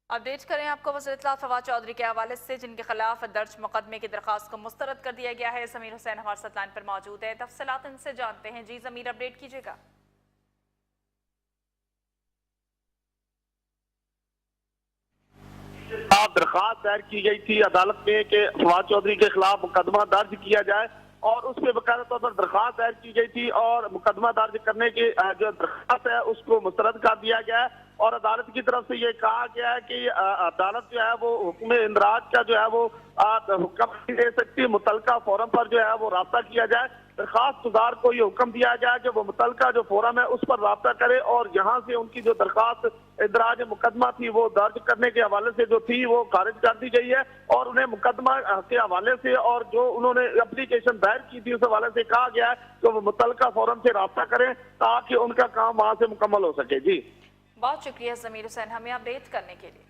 Update करें आपको वज़ीर इत्तलात फवाद चौधरी के हवाले से, जिनके खिलाफ दर्ज मुकदमे की दरखास्त को मुस्तरद कर दिया गया है। ज़मीर हुसैन हमारे साथ लाइन पर मौजूद है, तफसीलात इनसे जानते हैं। जी ज़मीर, अपडेट कीजिएगा। दरखास्त दायर की गई थी अदालत में कि फवाद चौधरी के खिलाफ मुकदमा दर्ज किया जाए और उस पर बकायदा तौर पर दरखास्त दायर की गई थी और मुकदमा दर्ज करने की जो दरखास्त है उसको मुस्तरद कर दिया गया है। और अदालत की तरफ से ये कहा गया है कि अदालत जो है वो हुक्म इंदराज का जो है वो हुक्म नहीं दे सकती, मुतलका फोरम पर जो है वो राब्ता किया जाए। दरखास्त गुजार को ये हुक्म दिया गया कि वो मुतलका जो फोरम है उस पर राब्ता करे और यहाँ से उनकी जो दरखास्त इंदराज मुकदमा थी वो दर्ज करने के हवाले से जो थी वो खारिज कर दी गई है और उन्हें मुकदमा के हवाले से और जो उन्होंने एप्लीकेशन दायर की थी उस हवाले से कहा गया है कि वो मुतलका फोरम से राब्ता करें ताकि उनका काम वहां से मुकम्मल हो सके। जी बहुत शुक्रिया ज़मीर हुसैन हमें अपडेट करने के लिए।